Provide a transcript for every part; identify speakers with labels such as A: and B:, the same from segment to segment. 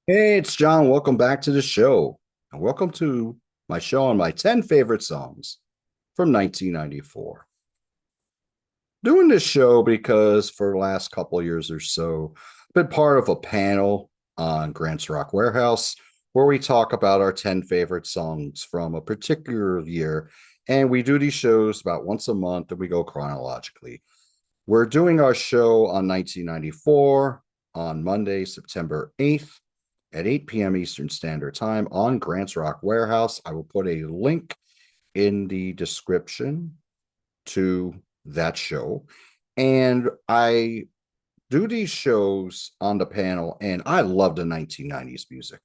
A: Hey, it's John. Welcome back to the show. And welcome to my show on my 10 favorite songs from 1994. Doing this show because for the last couple of years or so, I've been part of a panel on Grant's Rock Warehouse where we talk about our 10 favorite songs from a particular year. And we do these shows about once a month and we go chronologically. We're doing our show on 1994 on Monday, September 8th at 8 p.m. Eastern Standard Time on Grants Rock Warehouse. I will put a link in the description to that show. And I do these shows on the panel, and I love the 1990s music.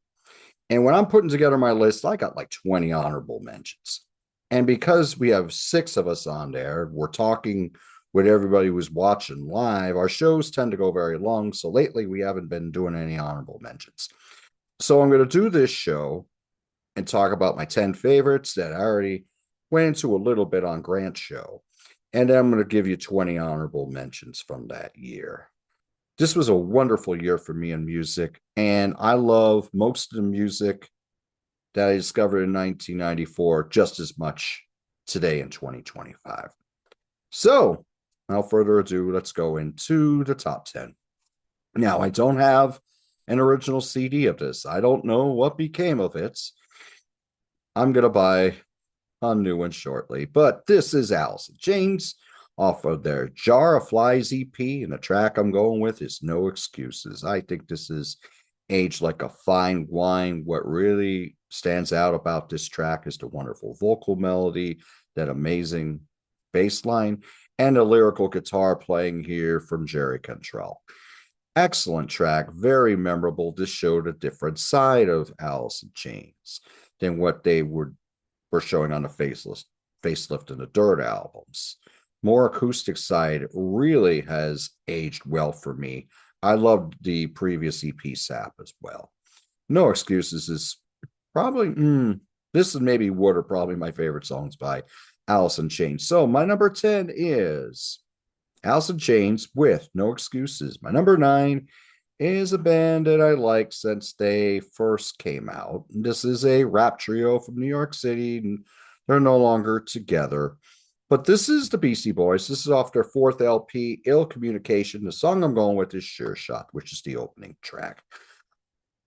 A: And when I'm putting together my list, I got like 20 honorable mentions. And because we have six of us on there, we're talking with everybody who's watching live. Our shows tend to go very long. So lately, we haven't been doing any honorable mentions. So I'm going to do this show and talk about my 10 favorites that I already went into a little bit on Grant's show. And then I'm going to give you 20 honorable mentions from that year. This was a wonderful year for me in music, and I love most of the music that I discovered in 1994 just as much today in 2025. So, without further ado, let's go into the top 10. Now, I don't have an original CD of this. I don't know what became of it. I'm going to buy a new one shortly, but this is Alice in Chains off of their Jar of Flies EP, and the track I'm going with is No Excuses. I think this is aged like a fine wine. What really stands out about this track is the wonderful vocal melody, that amazing bass line, and a lyrical guitar playing here from Jerry Cantrell. Excellent track, very memorable. This showed a different side of Alice in Chains than what they were showing on the facelift and the Dirt albums. More acoustic side really has aged well for me. I loved the previous EP Sap as well. No Excuses is probably this is maybe what are probably my favorite songs by Alice in Chains. So my number 10 is Alice in Chains with No Excuses. My number 9 is a band that I like since they first came out. This is a rap trio from New York City, and they're no longer together. But this is the Beastie Boys. This is off their fourth LP, Ill Communication. The song I'm going with is Sure Shot, which is the opening track.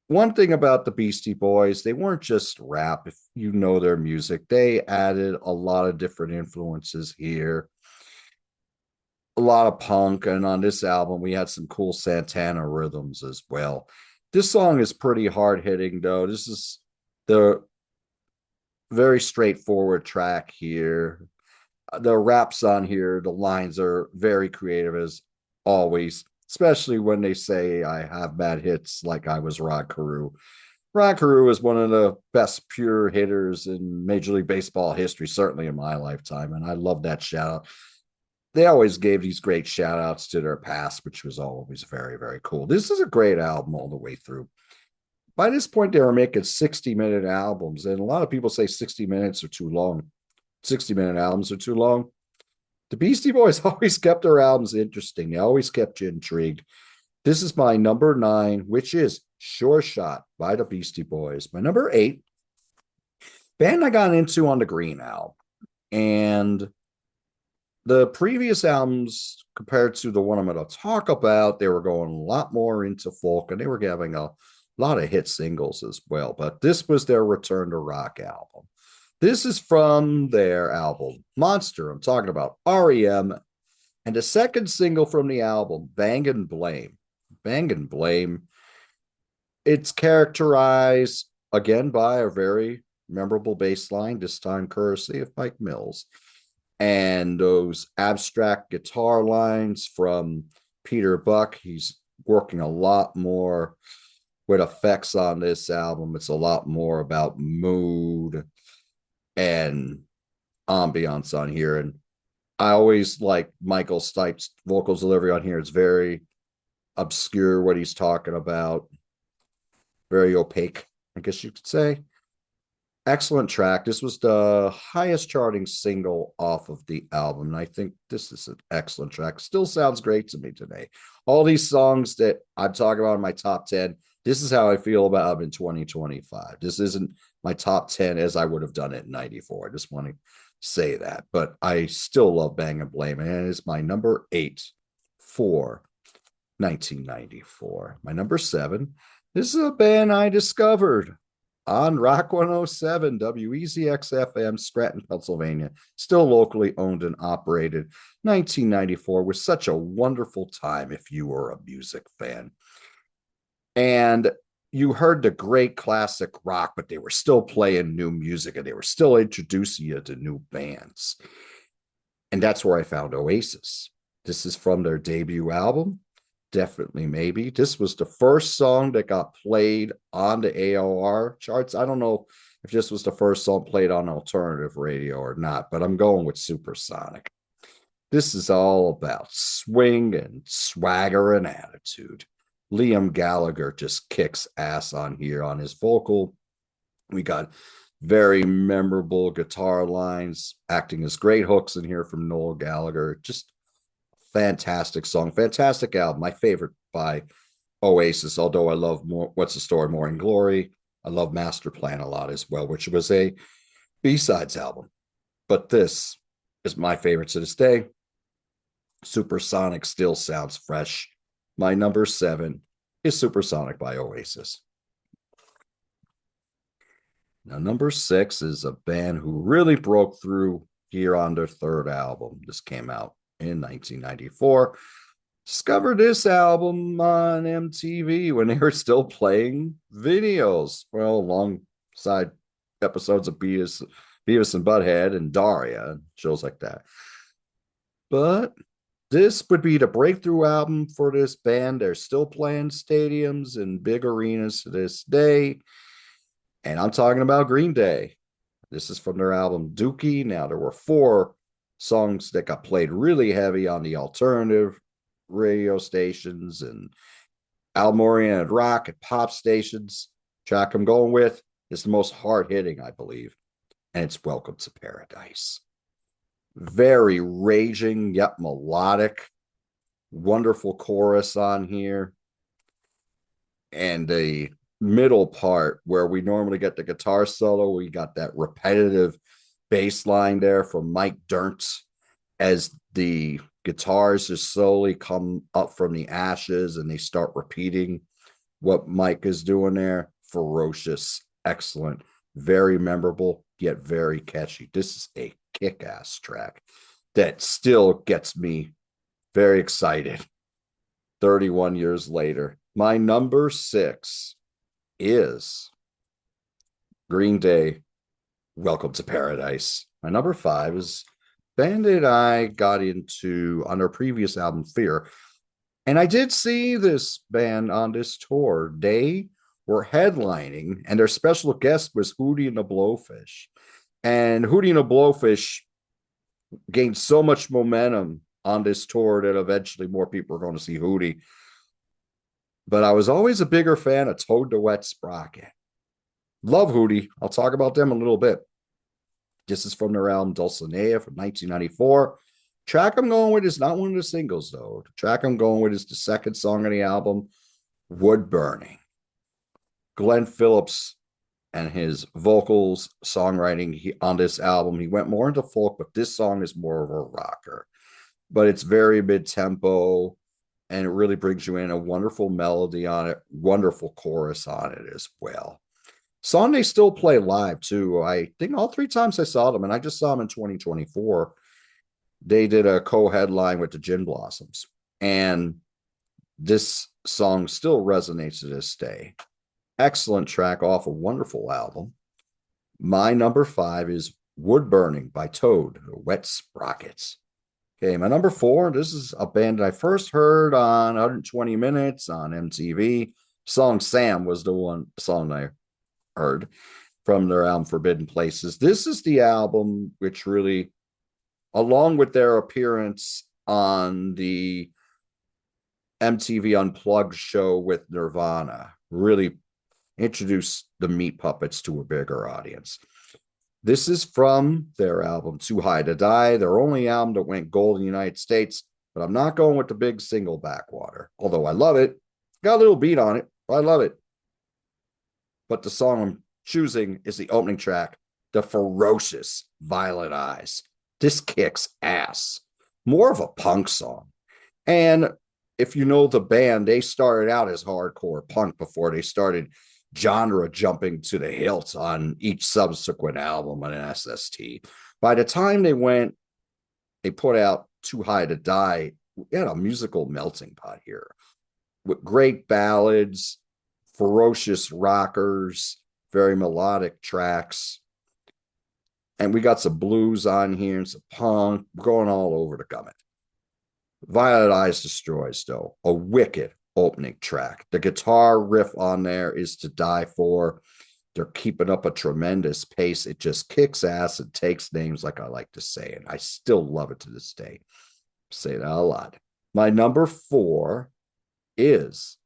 A: One thing about the Beastie Boys, they weren't just rap. If you know their music, they added a lot of different influences here, a lot of punk, and on this album we had some cool Santana rhythms as well. This song is pretty hard hitting though. This is the very straightforward track here. The raps on here, the lines are very creative as always, especially when they say I have bad hits like I was Rod Carew. Rod Carew is one of the best pure hitters in Major League Baseball history, certainly in my lifetime, and I love that shout out. They always gave these great shout outs to their past, which was always very, very cool. This is a great album all the way through. By this point, they were making 60-minute albums, and a lot of people say 60 minutes are too long. 60-minute albums are too long. The Beastie Boys always kept their albums interesting. They always kept you intrigued. This is my number 9, which is Sure Shot by the Beastie Boys. My number 8, band I got into on the Green album. And the previous albums compared to the one I'm going to talk about, they were going a lot more into folk and they were having a lot of hit singles as well. But this was their return to rock album. This is from their album Monster. I'm talking about REM. And the second single from the album, Bang and Blame. Bang and Blame. It's characterized again by a very memorable bass line, this time courtesy of Mike Mills, and those abstract guitar lines from Peter Buck. He's working a lot more with effects on this album. It's a lot more about mood and ambiance on here. And I always like Michael Stipe's vocals delivery on here. It's very obscure what he's talking about, very opaque, I guess you could say. Excellent track. This was the highest charting single off of the album. And I think this is an excellent track. Still sounds great to me today. All these songs that I'm talking about in my top 10 This is how I feel about them in 2025. This isn't my top 10 as I would have done it in 94. I just want to say that. But I still love Bang and Blame. And it is my number 8 for 1994. My number 7. This is a band I discovered on Rock 107, WEZX FM, Scranton, Pennsylvania. Still locally owned and operated. 1994 was such a wonderful time if you were a music fan. And you heard the great classic rock, but they were still playing new music and they were still introducing you to new bands. And that's where I found Oasis. This is from their debut album, Definitely Maybe. This was the first song that got played on the AOR charts. I don't know if this was the first song played on alternative radio or not, but I'm going with Supersonic. This is all about swing and swagger and attitude. Liam Gallagher just kicks ass on here on his vocal. We got very memorable guitar lines, acting as great hooks in here from Noel Gallagher. Just fantastic song, fantastic album. My favorite by Oasis, although I love more What's the Story, More in Glory. I love Master Plan a lot as well, which was a B-sides album. But this is my favorite to this day. Supersonic still sounds fresh. My number 7 is Supersonic by Oasis. Now, number 6 is a band who really broke through here on their third album. This came out in 1994. Discovered this album on MTV when they were still playing videos. Well, alongside episodes of Beavis and Butthead and Daria, shows like that. But this would be the breakthrough album for this band. They're still playing stadiums and big arenas to this day. And I'm talking about Green Day. This is from their album Dookie. Now, there were 4 songs that got played really heavy on the alternative radio stations and album-oriented rock and pop stations. Track I'm going with is the most hard-hitting, I believe, and it's Welcome to Paradise. Very raging yet melodic, wonderful chorus on here, and the middle part where we normally get the guitar solo, we got that repetitive bass line there from Mike Dirnt as the guitars just slowly come up from the ashes and they start repeating what Mike is doing there. Ferocious, excellent, very memorable, yet very catchy. This is a kick-ass track that still gets me very excited 31 years later. My number 6 is Green Day, Welcome to Paradise. My number 5 is band that I got into on their previous album, Fear. And I did see this band on this tour. They were headlining, and their special guest was Hootie and the Blowfish. And Hootie and the Blowfish gained so much momentum on this tour that eventually more people are going to see Hootie. But I was always a bigger fan of Toad the Wet Sprocket. Love Hootie. I'll talk about them a little bit. This is from their album Dulcinea from 1994. Track I'm going with is not one of the singles, though. The track I'm going with is the second song on the album, Wood Burning. Glenn Phillips and his vocals, songwriting on this album, he went more into folk, but this song is more of a rocker. But it's very mid-tempo, and it really brings you in a wonderful melody on it, wonderful chorus on it as well. Song they still play live, too. I think all 3 times I saw them, and I just saw them in 2024, they did a co-headline with the Gin Blossoms. And this song still resonates to this day. Excellent track off a wonderful album. My number 5 is Wood Burning by Toad, the Wet Sprockets. Okay, my number 4, this is a band that I first heard on 120 Minutes on MTV. Song Sam was the one song I heard from their album Forbidden Places. This is the album which really, along with their appearance on the MTV Unplugged show with Nirvana, really introduced the Meat Puppets to a bigger audience. This is from their album Too High to Die, their only album that went gold in the United States, but I'm not going with the big single Backwater, although I love it. Got a little beat on it, but I love it. but the song I'm choosing is the opening track, The Ferocious Violet Eyes. This kicks ass. More of a punk song. And if you know the band, they started out as hardcore punk before they started genre jumping to the hilt on each subsequent album on an SST. By the time they put out Too High to Die, we had a musical melting pot here with great ballads, ferocious rockers, very melodic tracks. And we got some blues on here and some punk going all over the gamut. Violet Eyes Destroys, though, a wicked opening track. The guitar riff on there is to die for. They're keeping up a tremendous pace. It just kicks ass and takes names, like I like to say, and I still love it to this day. Say that a lot. My number 4 is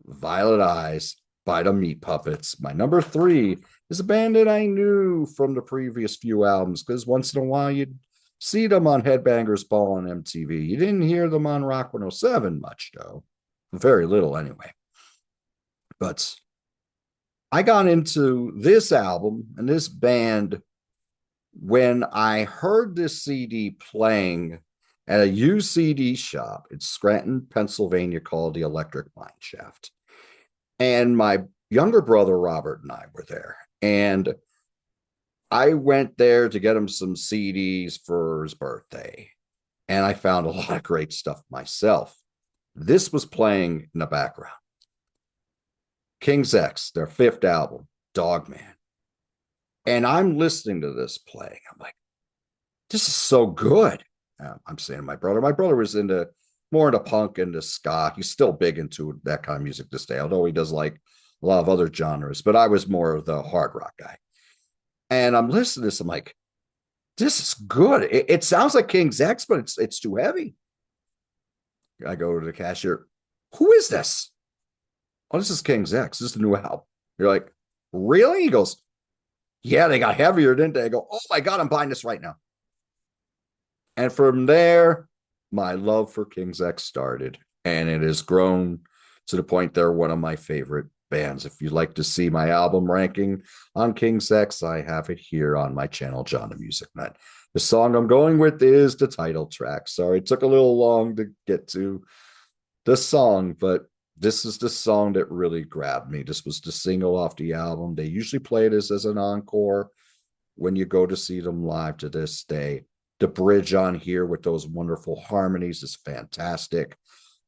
A: Violet Eyes by the Meat Puppets. My number 3 is a band that I knew from the previous few albums, because once in a while you'd see them on Headbangers Ball on MTV. You didn't hear them on Rock 107 much, though. Very little, anyway. But I got into this album and this band when I heard this CD playing at a used CD shop in Scranton, Pennsylvania, called the Electric Mine Shaft. And my younger brother, Robert, and I were there. And I went there to get him some CDs for his birthday. And I found a lot of great stuff myself. This was playing in the background. King's X, their 5th album, Dogman. And I'm listening to this playing. I'm like, this is so good. I'm saying to my brother was more into punk and into ska. He's still big into that kind of music this day, although he does like a lot of other genres. But I was more of the hard rock guy. And I'm listening to this. I'm like, this is good. It sounds like King's X, but it's too heavy. I go to the cashier. Who is this? Oh, this is King's X. This is the new album. You're like, really? He goes, yeah, they got heavier, didn't they? I go, oh my God, I'm buying this right now. And from there, my love for King's X started. And it has grown to the point they're one of my favorite bands. If you'd like to see my album ranking on King's X, I have it here on my channel, John the Music Nut. The song I'm going with is the title track. Sorry, it took a little long to get to the song, but this is the song that really grabbed me. This was the single off the album. They usually play this as an encore when you go to see them live to this day. The bridge on here with those wonderful harmonies is fantastic.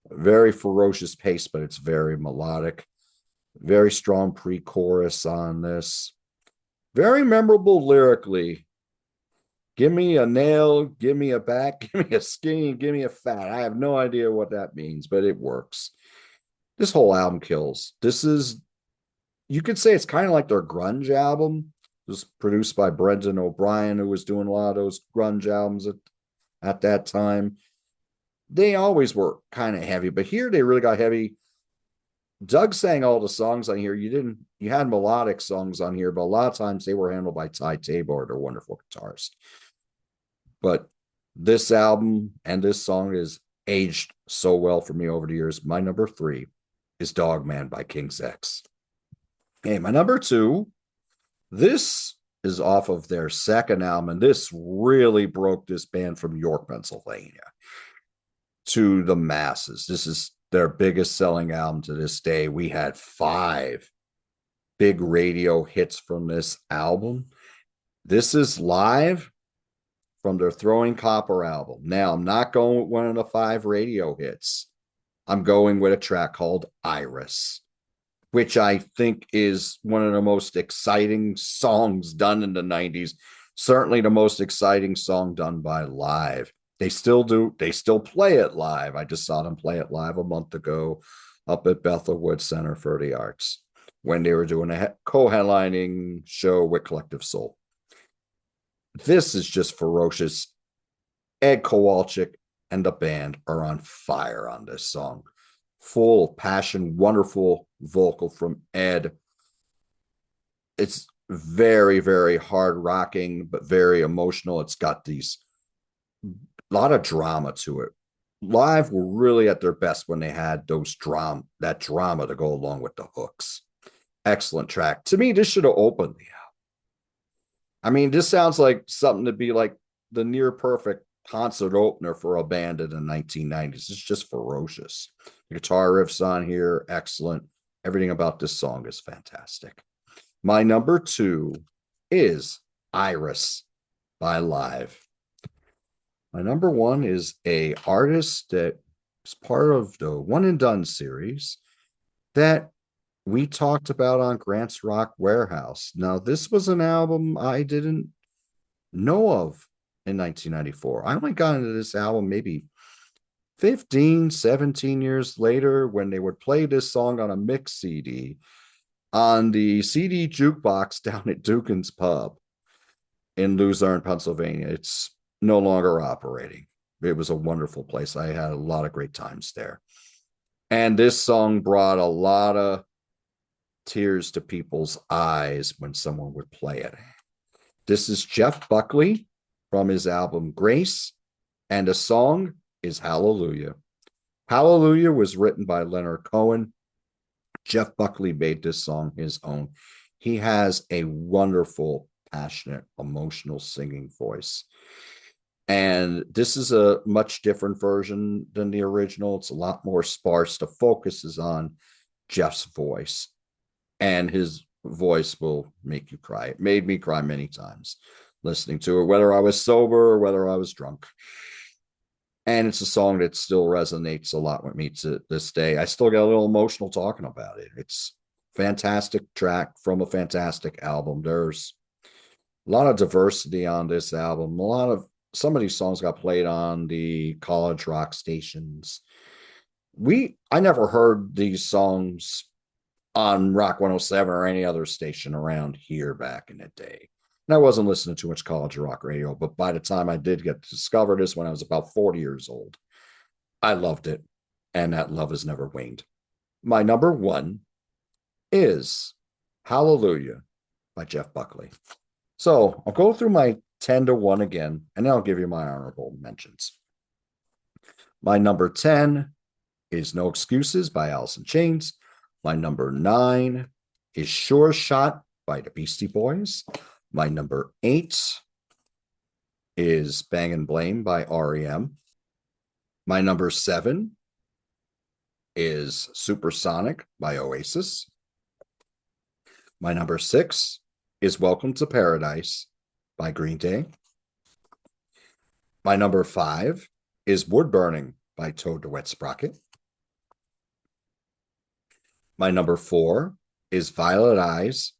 A: Very ferocious pace, but it's very melodic. Very strong pre-chorus on this. Very memorable lyrically. Give me a nail, give me a back, give me a skinny, give me a fat. I have no idea what that means, but it works. This whole album kills. This is, you could say it's kind of like their grunge album. It was produced by Brendan O'Brien, who was doing a lot of those grunge albums at that time. They always were kind of heavy, but here they really got heavy. Doug sang all the songs on here. You had melodic songs on here, but a lot of times they were handled by Ty Tabor, their wonderful guitarist. But this album and this song is aged so well for me over the years. My number 3 is Dogman by King's X. Okay, my number 2, this is off of their 2nd album, and this really broke this band from York, Pennsylvania to the masses. This is their biggest selling album to this day. We had 5 big radio hits from this album. This is live from their Throwing Copper album. Now, I'm not going with one of the 5 radio hits. I'm going with a track called Iris, which I think is one of the most exciting songs done in the 90s. Certainly the most exciting song done by Live. They still play it live. I just saw them play it live a month ago up at Bethel Woods Center for the Arts when they were doing a co-headlining show with Collective Soul. This is just ferocious. Ed Kowalczyk and the band are on fire on this song. Full of passion, wonderful vocal from Ed. It's very, very hard rocking, but very emotional. It's got a lot of drama to it. Live were really at their best when they had that drama to go along with the hooks. Excellent track. To me, this should have opened the album. I mean, this sounds like something to be like the near perfect concert opener for a band in the 1990s. It's just ferocious. The guitar riffs on here, excellent. Everything about this song is fantastic. My number 2 is Iris by Live. My number 1 is a artist that is part of the One and Done series that we talked about on Grant's Rock Warehouse. Now, this was an album I didn't know of in 1994. I only got into this album maybe 15, 17 years later when they would play this song on a mix CD on the CD jukebox down at Dukin's Pub in Luzerne, Pennsylvania. It's no longer operating. It was a wonderful place. I had a lot of great times there. And this song brought a lot of tears to people's eyes when someone would play it. This is Jeff Buckley from his album Grace, and the song is Hallelujah. Hallelujah was written by Leonard Cohen. Jeff Buckley made this song his own. He has a wonderful, passionate, emotional singing voice. And this is a much different version than the original. It's a lot more sparse. The focus is on Jeff's voice, and his voice will make you cry. It made me cry many times listening to it, whether I was sober or whether I was drunk. And it's a song that still resonates a lot with me to this day. I still get a little emotional talking about it. It's a fantastic track from a fantastic album. There's a lot of diversity on this album. Some of these songs got played on the college rock stations. I never heard these songs on Rock 107 or any other station around here back in the day. And I wasn't listening to too much college rock radio, but by the time I did get to discover this when I was about 40 years old, I loved it. And that love has never waned. My number 1 is Hallelujah by Jeff Buckley. So I'll go through my 10 to 1 again, and then I'll give you my honorable mentions. My number 10 is No Excuses by Alice in Chains. My number 9 is Sure Shot by the Beastie Boys. My number 8 is Bang and Blame by REM. My number 7 is Supersonic by Oasis. My number 6 is Welcome to Paradise by Green Day. My number 5 is Wood Burning by Toad the Wet Sprocket. My number 4 is Violet Eyes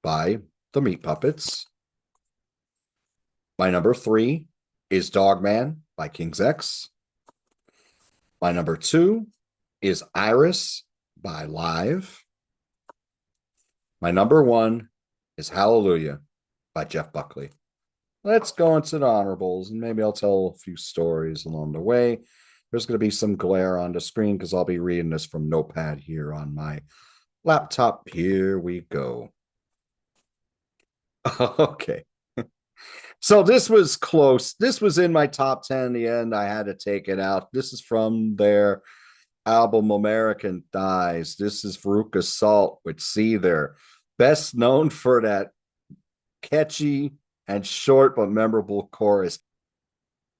A: by the Meat Puppets. My number 3 is Dogman by King's X. My number 2 is Iris by Live. My number 1 is Hallelujah by Jeff Buckley. Let's go into the honorables, and maybe I'll tell a few stories along the way. There's going to be some glare on the screen because I'll be reading this from Notepad here on my laptop. Here we go. Okay. So this was close. This was in my top 10 in the end. I had to take it out. This is from their album American Thighs. This is Veruca Salt with Seether, best known for that catchy and short but memorable chorus.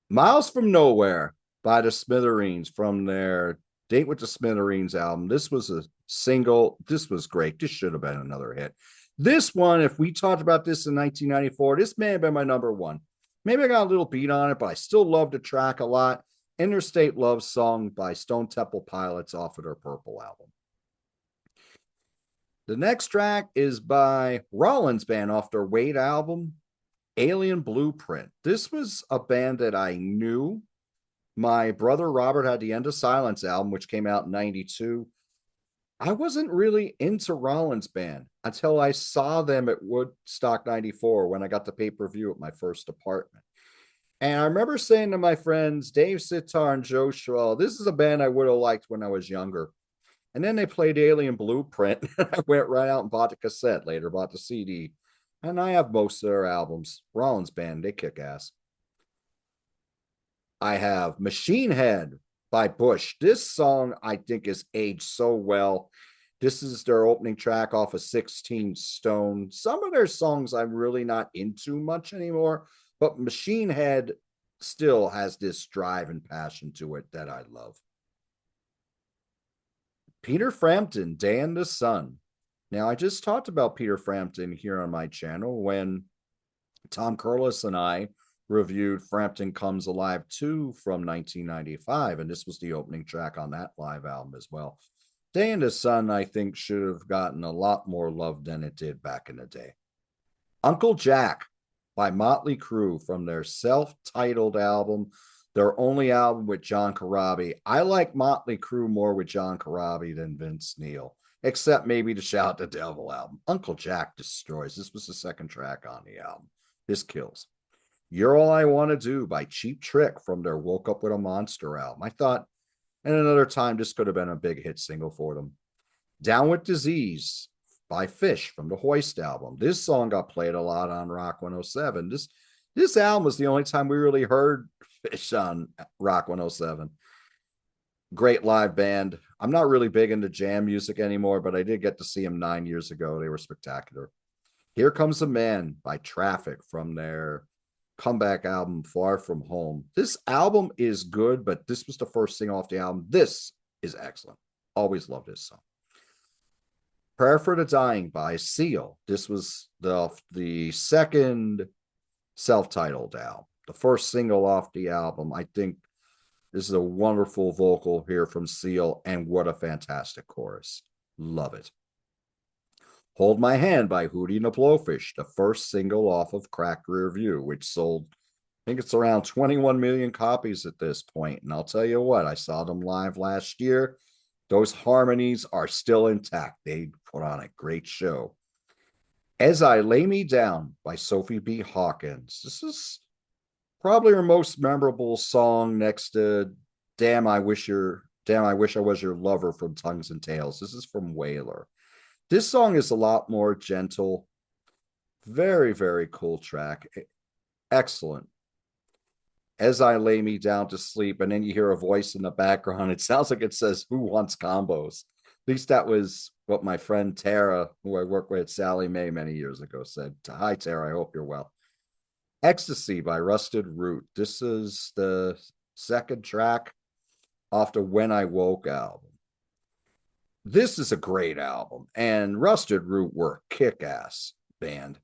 A: Miles from Nowhere by the Smithereens from their Date with the Smithereens album. This was a single. This was great. This should have been another hit. This one, if we talked about this in 1994, this may have been my number 1. Maybe I got a little beat on it, but I still love the track a lot. Interstate Love Song by Stone Temple Pilots off of their Purple album. The next track is by Rollins Band off their Wade album, Alien Blueprint. This was a band that I knew. My brother Robert had the End of Silence album, which came out in 92. I wasn't really into Rollins Band until I saw them at Woodstock 94 when I got the pay-per-view at my first apartment. And I remember saying to my friends, Dave Sitar and Joe Schwell, this is a band I would have liked when I was younger. And then they played Alien Blueprint. I went right out and bought the cassette, later bought the CD. And I have most of their albums. Rollins Band, they kick ass. I have Machine Head by Bush. This song, I think, is aged so well. This is their opening track off of 16 Stone. Some of their songs I'm really not into much anymore, but Machine Head still has this drive and passion to it that I love. Peter Frampton, Day in the Sun. Now, I just talked about Peter Frampton here on my channel when Tom Curlis and I reviewed Frampton Comes Alive 2 from 1995, and this was the opening track on that live album as well. Day in the Sun, I think, should have gotten a lot more love than it did back in the day. Uncle Jack by Motley Crue from their self-titled album, their only album with John Corabi. I like Motley Crue more with John Corabi than Vince Neil, except maybe the Shout the Devil album. Uncle Jack destroys. This was the second track on the album. This kills. You're All I Want to Do by Cheap Trick from their Woke Up with a Monster album. I thought, and another time, this could have been a big hit single for them. Down with Disease by Fish from the Hoist album. This song got played a lot on Rock 107. This album was the only time we really heard Fish on Rock 107. Great live band. I'm not really big into jam music anymore, but I did get to see them 9 years ago. They were spectacular. Here Comes a Man by Traffic from their comeback album Far From Home. This album is good, but this was the first thing off the album. This is excellent. Always loved this song. Prayer for the Dying by Seal. This was the second self-titled album. The first single off the album. I think this is a wonderful vocal here from Seal, and what a fantastic chorus. Love it. Hold My Hand by Hootie and the Blowfish, the first single off of Cracked Rear View, which sold, I think it's around 21 million copies at this point. And I'll tell you what, I saw them live last year. Those harmonies are still intact. They put on a great show. As I Lay Me Down by Sophie B. Hawkins. This is probably her most memorable song next to Damn, I Wish I Was Your Lover from Tongues and Tails. This is from Whaler. This song is a lot more gentle. Very, very cool track. Excellent. As I Lay Me Down to Sleep, and then you hear a voice in the background. It sounds like it says, Who Wants Combos? At least that was what my friend Tara, who I worked with at Sally Mae many years ago, said. Hi, Tara. I hope you're well. Ecstasy by Rusted Root. This is the second track off the When I Woke album. This is a great album, and Rusted Root were a kick-ass band.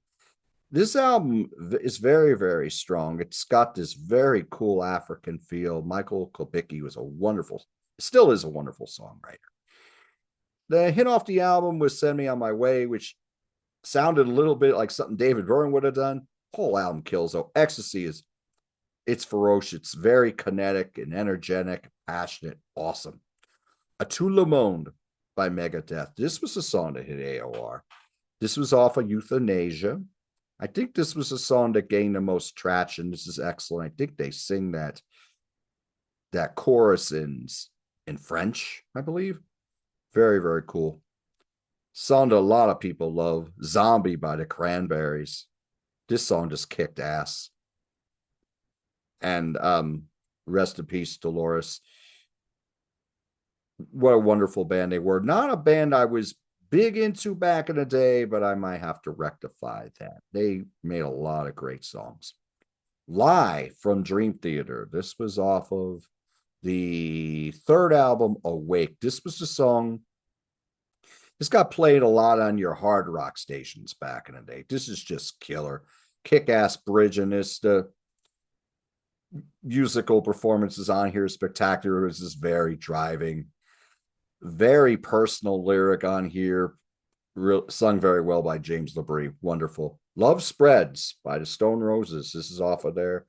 A: This album is very, very strong. It's got this very cool African feel. Michael Kulbicki was still is a wonderful songwriter. The hit off the album was Send Me On My Way, which sounded a little bit like something David Byrne would have done. Whole album kills, though. Ecstasy it's ferocious. It's very kinetic and energetic, passionate, awesome. A Tout Le Monde by Megadeth. This was a song that hit AOR. This was off of Euthanasia. I think this was a song that gained the most traction. This is excellent. I think they sing that chorus in French, I believe. Very, very cool. Song that a lot of people love. Zombie by the Cranberries. This song just kicked ass. And rest in peace, Dolores. What a wonderful band they were. Not a band I was big into back in the day, but I might have to rectify that. They made a lot of great songs. Lie from Dream Theater. This was off of the third album, Awake. This was the song. This got played a lot on your hard rock stations back in the day. This is just killer. Kick-ass bridge in this. The musical performances on here are spectacular. This is very driving. Very personal lyric on here. Sung very well by James LaBrie. Wonderful. Love Spreads by the Stone Roses. This is off of their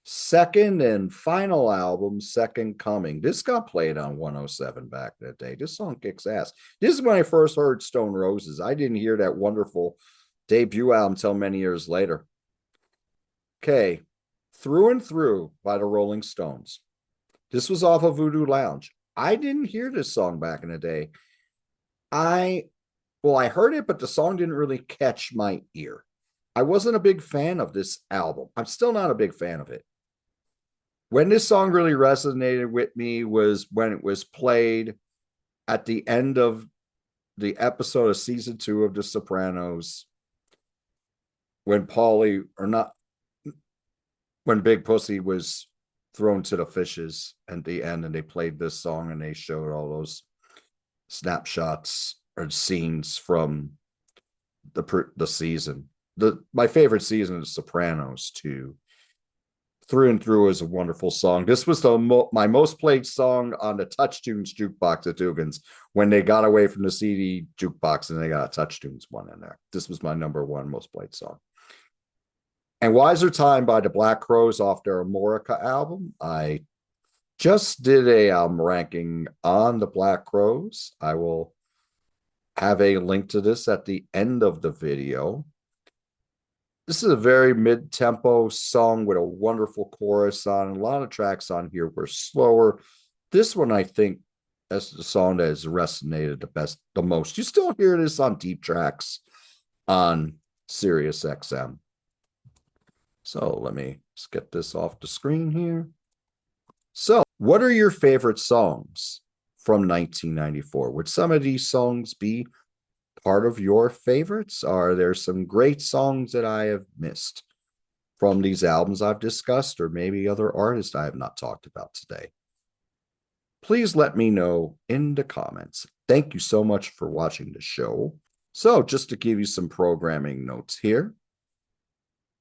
A: second and final album, Second Coming. This got played on 107 back in the day. This song kicks ass. This is when I first heard Stone Roses. I didn't hear that wonderful debut album until many years later. Okay. Through and Through by the Rolling Stones. This was off of Voodoo Lounge. I didn't hear this song back in the day. I heard it, but the song didn't really catch my ear. I wasn't a big fan of this album. I'm still not a big fan of it. When this song really resonated with me was when it was played at the end of the episode of season 2 of The Sopranos when Paulie, or not, when Big Pussy was thrown to the fishes at the end, and they played this song and they showed all those snapshots or scenes from the season. My favorite season is Sopranos too. Through and through is a wonderful song. This was my most played song on the Touch Tunes jukebox at Dugan's when they got away from the CD jukebox and they got a Touch Tunes one in there. This was my number one most played song. And Wiser Time by the Black Crowes off their Amorica album. I just did a ranking on the Black Crowes. I will have a link to this at the end of the video. This is a very mid-tempo song with a wonderful chorus on. A lot of tracks on here were slower. This one, I think, is the song that has resonated the most. You still hear this on deep tracks on Sirius XM. So let me just get this off the screen here. So, what are your favorite songs from 1994? Would some of these songs be part of your favorites? Are there some great songs that I have missed from these albums I've discussed, or maybe other artists I have not talked about today? Please let me know in the comments. Thank you so much for watching the show. So, just to give you some programming notes here,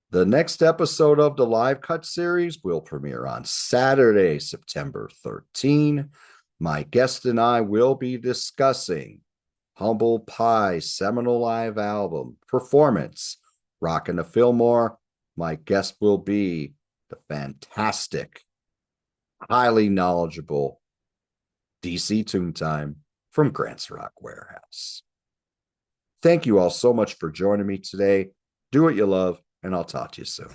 A: the next episode of the Live Cut series will premiere on Saturday, September 13. My guest and I will be discussing Humble Pie's seminal live album, Performance, Rockin' the Fillmore. My guest will be the fantastic, highly knowledgeable DC Toontime from Grant's Rock Warehouse. Thank you all so much for joining me today. Do what you love, and I'll talk to you soon.